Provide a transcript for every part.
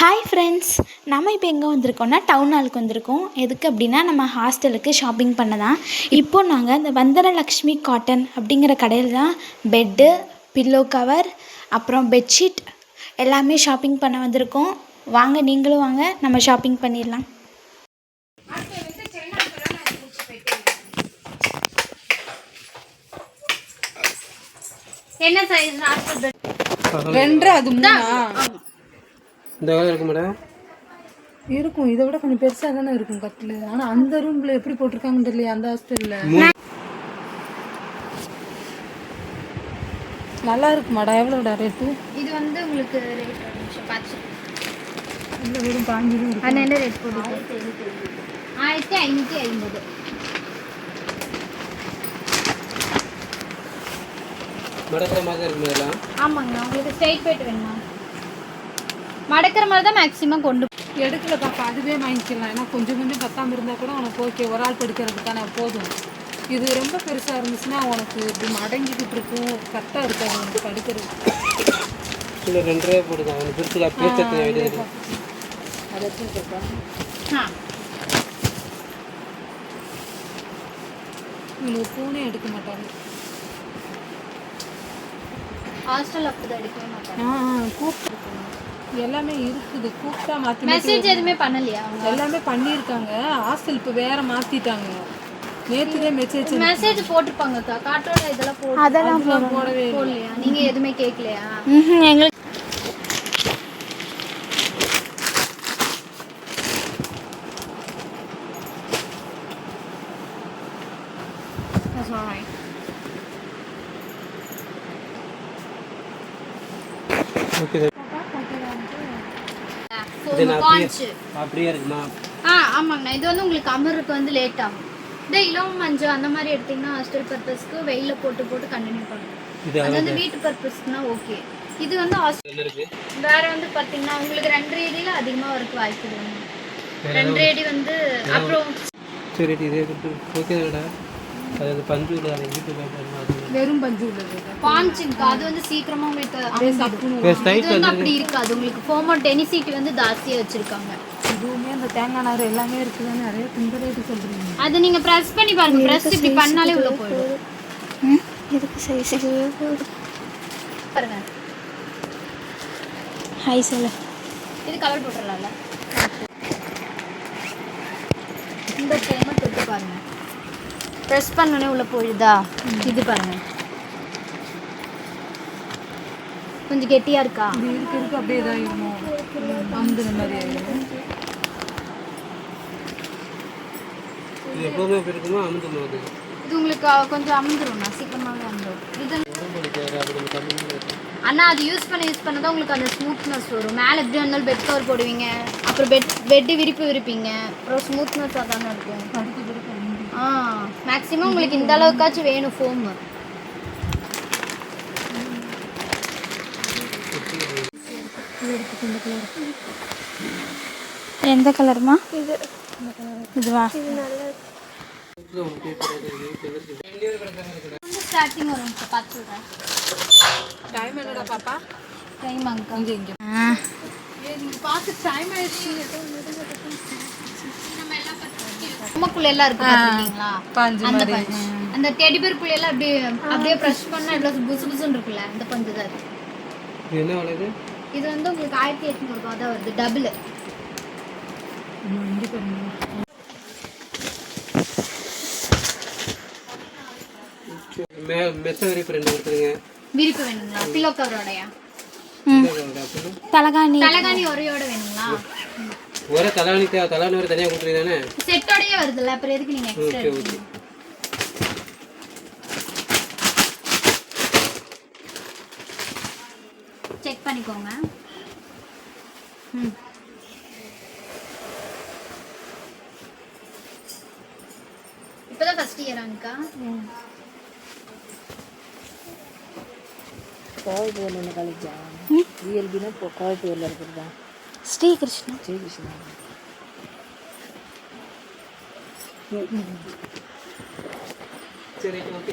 Hi friends, நம்ம இப்போ எங்கே வந்திருக்கோம்னா டவுன் ஹாலுக்கு வந்திருக்கோம். எதுக்கு அப்படின்னா நம்ம ஹாஸ்டலுக்கு ஷாப்பிங் பண்ண தான். இப்போது நாங்கள் இந்த வந்தனலக்ஷ்மி காட்டன் அப்படிங்கிற கடையில் தான் பெட்டு, பில்லோ கவர், அப்புறம் பெட்ஷீட் எல்லாமே ஷாப்பிங் பண்ண வந்திருக்கோம். வாங்க, நீங்களும் வாங்க, நம்ம ஷாப்பிங் பண்ணிடலாம். என்ன சைஸ்? 2 அது 3 இந்த வேலை இருக்கு மேடம். இருக்கும். இதை விட கொஞ்சம் பெருசாக தானே இருக்கும் கட்டில். ஆனால் அந்த ரூமில் எப்படி போட்டிருக்காங்கன்னு தெரியல. அந்த ஹாஸ்டலில் நல்லா இருக்கு மேடம். எவ்வளோடா ரேட்டு? இது வந்து உங்களுக்கு ரேட் ஒரு நிமிஷம் பார்த்து இல்லை, வெறும் 5 ரூபா. அது என்ன ரேட் போடுது? 1550. மடக்கிற மாதிரி இருக்கு இதெல்லாம். ஆமாங்க. உங்களுக்கு ஸ்ட்ரைட் பெட் வேணுமா? மடக்கிற மாதிரி தான் மேக்ஸிமம் கொண்டு எடுக்கல பாப்பா, அதுவே வாங்கிக்கலாம். ஏன்னா கொஞ்சம் கொஞ்சம் பத்தாமல் இருந்தால் கூட உனக்கு ஓகே, ஒரு ஆள் படுக்கிறதுக்கான போதும். இது ரொம்ப பெருசாக இருந்துச்சுன்னா உனக்கு இப்படி மடங்கிக்கிட்டு இருக்கும், கரெக்டாக இருக்காது உனக்கு படுக்கிறது. இல்லை 2 ரூபா போடுங்க. அவனுக்கு பிடிச்சல பேச்சத்தை எழுதி அதை வச்சுருக்கா. இவங்களுக்கு ஃபோனே எடுக்க மாட்டாங்க. ஹாஸ்டல் அப்படி எடுக்கவே மாட்டாங்க. கூப்பிட்டு எல்லாமே இருக்குது. கூப்பிட்டா மாற்றி மெசேஜ் எதுவுமே பண்ணலையா அவங்க? எல்லாமே பண்ணியிருக்காங்க. ஹாஸ்டல் இப்போ வேற மாற்றிட்டாங்க. நேற்றுதே மெசேஜ் போட்டிருப்பாங்கக்கா. காட்டோட இதெல்லாம் அதெல்லாம் போடவே போடலையா? நீங்க எதுவுமே கேட்கலையா? எங்களுக்கு ஓகே. அப்படியே இருக்குமா? ஆமாங்கண்ணா. இது வந்து உங்களுக்கு அமருக்கு வந்து லேட் ஆகும். இந்த இளம் மஞ்சள் அந்த மாதிரி எடுத்தீங்கன்னா ஹாஸ்டல் பர்பஸ்க்கு வெயில போட்டு கண்டினியூ பண்ணணும். அது வந்து வீட்டு பர்பஸ்க்குனா ஓகே. இது வந்து ஹாஸ்டல் வேற வந்து பார்த்தீங்கன்னா உங்களுக்கு 2 ரேடியில் அதிகமாக வரக்கு வாய்ப்பு இல்லைங்க. 2 ரேடி வந்து அப்புறம் சரி இது ஓகேடா. அது பஞ்சு உள்ளது வெறும் பஞ்சு உள்ளது. பாஞ்சுங்க. அது வந்து சீக்கிரமா உங்களுக்கு சைஸ் வந்து அப்படி இருக்காது. உங்களுக்கு ஃபோமோ டெனிசிட்டி வந்து ஜாஸ்தியாக வச்சிருக்காங்க. இதுவுமே அந்த தேங்காய் நார் எல்லாமே இருக்குதுன்னு நிறைய இந்த ரேட்டு சொல்கிறீங்க. அது நீங்கள் ப்ரெஸ் பண்ணி பாருங்க. ப்ரெஸ் இப்படி பண்ணாலே உள்ள போயிடும். எதுக்கு சைஸ் பாருங்க. ஹாய் சொல்லு. இது கவர் போட்டுடலாம்ல. இந்த ஃபோமை தொட்டு பாருங்க. ப்ரெஸ் பண்ணோடனே உள்ள போயிடுதா? இது பாருங்க, கொஞ்சம் கெட்டியா இருக்கா? இது இருக்கு அப்படியே இதாகிடும். அமுதுன மாதிரி ஆகிடும். இது எப்பவுமே அப்படி இருக்குமா? அமுதுமா? அது இது உங்களுக்கு கொஞ்சம் அமுந்துரும்ண்ணா, சீக்கிரமாகவே அமுந்துடும். இது அண்ணா அது யூஸ் பண்ண தான் உங்களுக்கு அந்த ஸ்மூத்னஸ் வரும். மேலே எப்படி இருந்தாலும் பெட் கவர் போடுவீங்க, அப்புறம் பெட்டு விரிப்பீங்க, அப்புறம் ஸ்மூத்னஸ் அதானே இருக்கும். மேக்ஸிமம் உங்களுக்கு இந்த அளவுக்காச்சும் வேணும் ஃபோம். எந்த கலர்மா? இதுவா? ஸ்டார்டிங் வரும். பார்த்து சொல்கிறேன். டைம் என்னடா பாப்பா? டைம் அங்கே இங்கே நீங்கள் பார்த்து டைம் ஆயிடுச்சு. நமக்குள்ள எல்லாம் இருக்கு பாத்தீங்களா? அந்த பஞ்சு, அந்த டெடி பேர் குள்ள எல்லாம் அப்படியே பிரஷ் பண்ணா எவ்வளவு புசு புசுன்னு இருக்குல்ல, அந்த பஞ்சு தான் இது. இது என்ன விலை? இது வந்து உங்களுக்கு 1800 ரூபாய் தான் வருது, டபுள். மெத்த விரிப்பு 2 கொடுத்துருங்க. விரிப்பு வேணுங்களா? பில்லோ கவரோடயா? தலகாணி ஒரையோட வேணுங்களா? ஒரே தலாணி ஒரு தனியாக கொடுத்துருங்க தானே? செட்டோடயே வருதுல்ல, அப்புறம் எதுக்கு நீங்க எக்ஸ்ட்ரா எடுக்கீங்க? செக் பண்ணிக்கோங்க. இப்பதான் ஃபர்ஸ்ட் இயராங்கக்கா? கோயம்புத்தூர்ல என்ன காலேஜா? விஎல்பினா இப்போ கோயம்புத்தூர்ல இருக்கிறதா? ஸ்ரீகிருஷ்ணா. சரி ஓகே.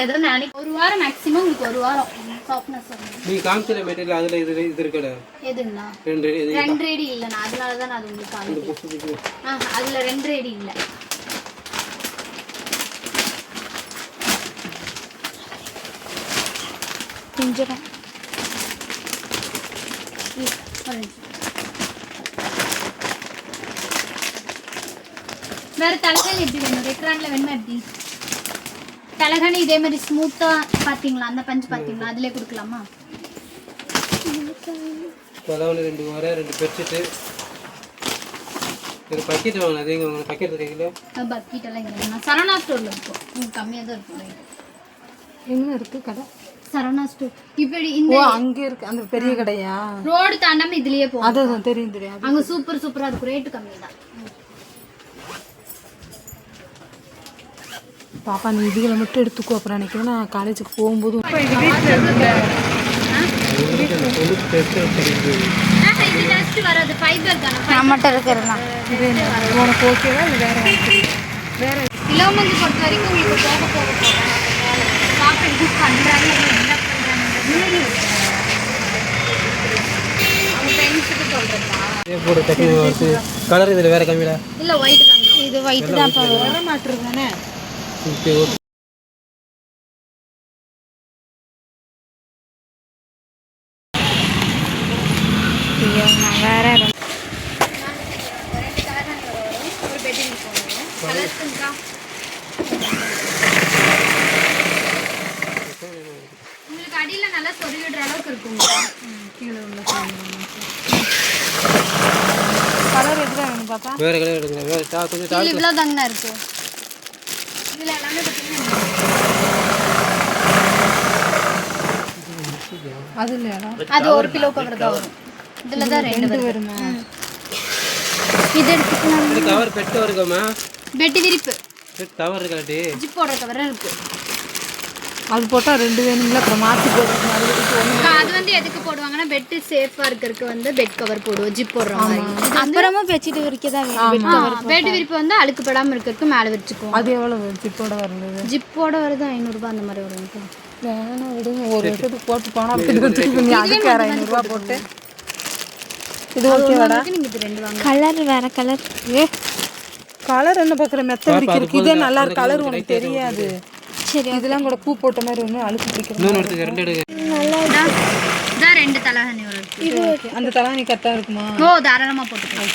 ஏதோ நாளைக்கு 1 வாரம் மேக்ஸிமம் உங்களுக்கு 1 வாரம் சாஃப்ட்னஸ் வரும். நீ காமிச்சல மெட்டீரியல் அதில் இது இருக்குடா எதுங்கண்ணா? 2 இது 2 ரேடி இல்லைண்ணா, அதனால தான் நான் அது உங்களுக்கு காமிக்கிறேன். அதில் 2 ரேடி இல்லை. பிஞ்சிடும். வேறு தலைகாணி எப்படி வேணும்? ரெக்ரானில் வேணுமா எப்படி? தலைகாணி இதே மாதிரி ஸ்மூத்தாக பார்த்தீங்களா? அந்த பஞ்சு பார்த்தீங்களா? அதிலே கொடுக்கலாமா? தலைவலி 2 வர 2 பெட்ஷீட்டு ஒரு பக்கெட் வாங்கணும். அது எங்கே பக்கெட் இருக்கீங்களா? பக்கெட்டெல்லாம் இங்கே சரவணா ஸ்டோரில் இருக்கும். உங்களுக்கு கம்மியாக தான் இருக்கும். எங்கே இருக்குது கடை? சரவணா ஸ்டோர் இப்படி இந்த அங்கே இருக்கு அந்த பெரிய கடையா? ரோடு தாண்டாம இதுலயே போகும். அதான் தெரியும் தெரியும். அங்க சூப்பரா இருக்கும். ரேட்டு கம்மி தான். பாப்பா நீ இதுகளை மட்டும் எடுத்துக்கோ, அப்புறம் நினைக்கிறேன் நான் காலேஜுக்கு போகும்போது இது டஸ்ட் வராது, ஃபைபர் தானே. நம்மகிட்ட இருக்கிறதுலாம் உனக்கு ஓகேவா? இது வேற வேற இலவமங்கி பொறுத்த வரைக்கும் உங்களுக்கு போக ஷாப்பிங் பண்ணுறாங்க. என்ன பண்ணுறாங்க அவங்க ஃப்ரெண்ட்ஸுக்கு சொல்கிறதா? கலர் இதில் வேறு கம்மிடா இல்லை ஒயிட் தாங்க. இது ஒயிட் தான். இப்போ வர மாட்டுறது தானே. Okay okay. வேற ஒரு பெட்டிங் போகணும். கலர்ஸுங்கக்கா உங்களுக்கு அடியில் நல்லா சொருவிடுற அளவுக்கு இருக்குங்க. கீழே உள்ள கலர் எதுதான் வேணும் பாப்பா? வேறு கலர் எடுங்க. வேறு கொஞ்சம் இதில் இவ்வளோ தாங்கண்ணா இருக்கு. இதில் எல்லாமே பார்த்தீங்கன்னா அது இல்லையா? அது ஒரு கிலோ கவர் தான் வரும். இதில் தான் 2 வருமா? இது எடுத்துக்கலாம். இது கவர் பெட் கவர் இருக்காமா? பெட்டி விரிப்பு பெட் கவர் இருக்காட்டி ஜிப் போடுற கவர் இருக்கு. அது போட்டால் 2 வேணுங்களா? அப்புறம் மாற்றி போடுறது மாதிரி. அது வந்து எதுக்கு போடுவாங்கன்னா பெட்டு சேஃபாக இருக்கிறதுக்கு வந்து பெட் கவர் போடுவோம், ஜிப் போடுற மாதிரி. அப்புறமா பெட்ஷீட் விரிக்க தான் வேணும். பெட் விரிப்பு வந்து அழுக்கு படாமல் இருக்கிறதுக்கு மேலே விரிச்சுக்குவோம். அது எவ்வளோ ஜிப்போட வருது? ஜிப்போட வருது 500 ரூபாய் அந்த மாதிரி வரும். வேணாம் விடுங்க, ஒரு இடத்துக்கு போட்டு போனால் அப்படி அதுக்கு 500 ரூபா போட்டு. இது ஓகேவாடா? நீங்கள் இது 2 வாங்க. கலர் வேற கலர். கலர் என்ன பார்க்குற மெத்த இருக்கு. இதே நல்லா இருக்கு. கலர் உனக்கு தெரியாது. சரி, இதெல்லாம் கூட பூ போட்ட மாதிரி ஒன்று அழுக்கு பிடிக்கிறோம். இன்னொன்று எடுத்துக்க 2 எடுங்க. இதான் 2 தலைகணி வரும். இது அந்த தலைவணி கரெக்டாக இருக்குமா? ஓ தாராளமாக போட்டுக்கலாம்.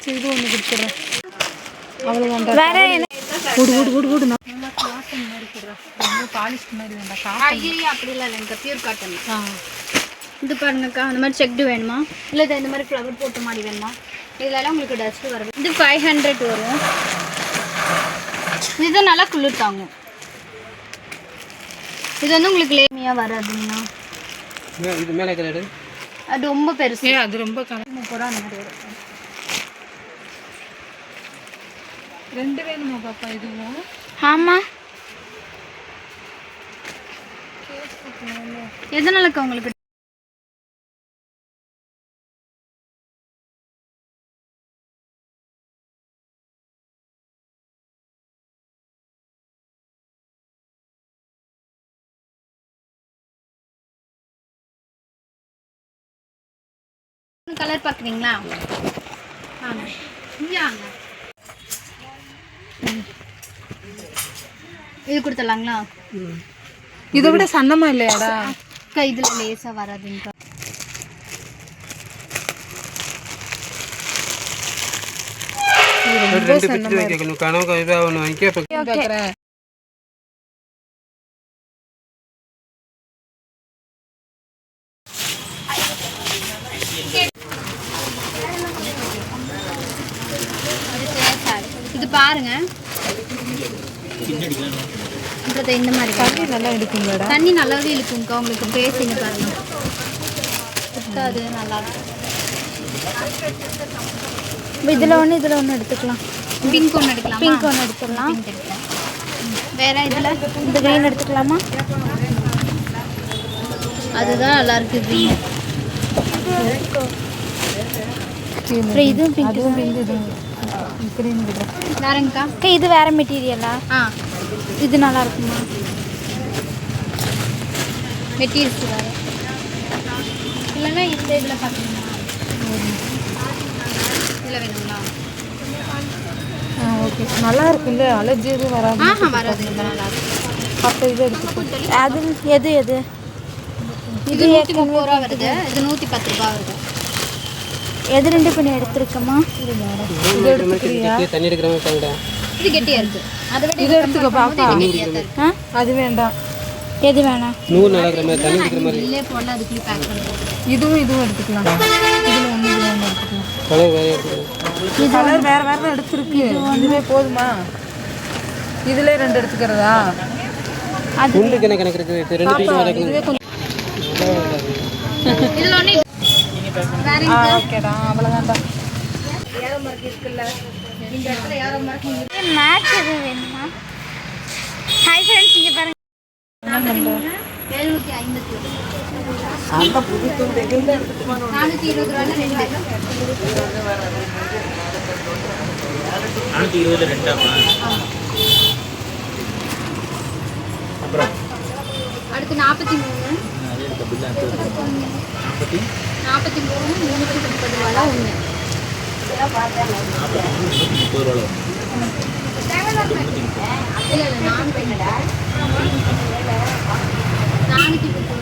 சரி இது ஒன்று கொடுத்துட்றேன். அவ்வளோ வேண்டாம். வேற என்ன? விடு நல்லா காட்டன் மாதிரி கொடுறேன். ரொம்ப பாலிஷ் மாதிரி வேண்டாம். ஐயா அப்படிலாம் இல்லைங்க, பியூர் காட்டன். இது பாருங்கக்கா, அந்த மாதிரி செக்டு வேணுமா இல்லை இந்த மாதிரி ஃப்ளவர் போட்ட மாதிரி வேணுமா? இதெல்லாம் உங்களுக்கு டஸ்ட்டு வரும். இது 500 வரும். இது நல்லா குளிர் தாங்கும். இது வந்து உங்களுக்கு லேமியாக வராதுங்கண்ணா. இது மேலே கலர் அது ரொம்ப பெருசு. அது ரொம்ப 30 ரூபா அந்த மாதிரி வரும். 2 வேணுமா பாப்பா? இதுவும் ஆமாம். எதனாலக்கா உங்களுக்கு கலர் பார்க்குறீங்களா? வாங்க இங்கே வாங்க. இது கொடுத்துடலாங்களா? இதை விட சன்னமா இல்லையாடா? அக்கா இதில் லேசாக வராதுங்கக்கா. ரெண்டு பிட்டு வைக்கணும். கனவு இதாக ஒன்று வாங்கிக்க. பார்க்குறேன். இது பாருங்க, இந்த மாதிரி தண்ணி நல்லா எடுக்குங்கடா. தண்ணி நல்லாவே இழுக்குங்கக்கா. உங்களுக்கு பேசிங்க பாருங்க, அது நல்லா இருக்கும். இதில் ஒன்று எடுத்துக்கலாம். பிங்க் ஒன்று எடுக்கலாம். பிங்க் ஒன்று எடுத்துக்கலாம். வேற இதில் இந்த க்ரீன் எடுத்துக்கலாமா? அதுதான் நல்லா இருக்கு க்ரீன். அப்புறம் இதுவும் பிங்க். அதுவும் பிங்க். இது கிரீன். வேறங்கக்கா இது வேற மெட்டீரியலா? ஆ இது நல்லா இருக்குமா? மெட்டீரியல்ஸ் வேறு இல்லைன்னா இந்த இதில் பார்த்தீங்கன்னா இதில் வேணுங்களா? ஓகே, நல்லா இருக்குல்ல, அலர்ஜி எதுவும் வராது. வராது, நல்லா இருக்கும். அப்போ இதை எடுத்து அது எது எது இது 130 ரூபா வருது, இது 110 ரூபா வருது. எது ரெண்டு பண்ணி எடுத்துருக்கம்மா? இது எடுத்துக்கிறியா? தண்ணி எடுக்கிற மாதிரி தாங்கடா. இது கெட்டியாக இருக்குது, அதை விட இதை எடுத்துக்க பாப்பா. கெட்டியாக தான் இருக்குது. அது வேண்டாம். எது வேணாம்? நூறு நடக்கிற மாதிரி தண்ணி எடுக்கிற மாதிரி. இல்லே போடல, அதுக்குள்ளே பேக் பண்ணுறது. இதுவும் எடுத்துக்கலாம். இதில் ஒன்று எடுத்துக்கலாம். கலர் வேறு எடுத்துக்கலாம். கலர் வேறு வேறு தான் எடுத்துருக்கு. இதுவே போதுமா? இதில் 2 எடுத்துக்கிறதா? துண்டுக்கு என்ன கணக்கு இருக்குது? இது 2 பீஸ் நடக்குது. இதுவே கொஞ்சம் இதில் ஒன்று வேற ஓகேடா, அவ்வளோதான்டா. மேட்ச் எது வேணுமா? ஹாய் ஃப்ரெண்ட்ஸ், இங்கே பாருங்க. 750 420 ரூபாயில் 2 420 ரெண்டாமா? அப்புறம் அடுத்து 43 அது எனக்கு பில்லா 43 330 ரூபாயில் ஒன்று. 30 ரூபா. இல்லை இல்லை 410 ரூபா 410 ரூபா.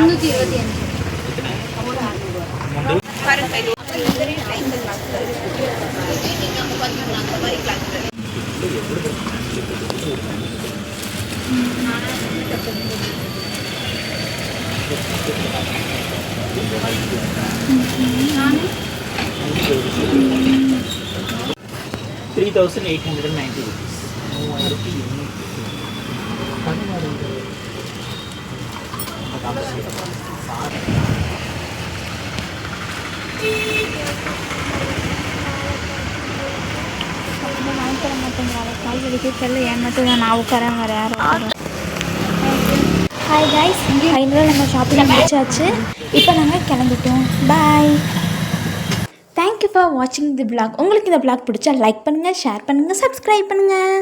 47 325. ₹3,890. வாங்கித்தர மாட்டேங்கிறாங்க, கால் வலிக்கு தெரியல, ஏன் மட்டும் தான் நான் உட்காரேன், வேறு யாரும். ஹாய் கைஸ், ஃபைனலாக நம்ம ஷாப்பிங் முடிச்சாச்சு. இப்போ நாங்கள் கிளம்பிட்டோம். பாய். தேங்க்யூ ஃபார் வாட்சிங் தி vlog. உங்களுக்கு இந்த vlog பிடிச்சா லைக் பண்ணுங்கள், ஷேர் பண்ணுங்கள், சப்ஸ்கிரைப் பண்ணுங்கள்.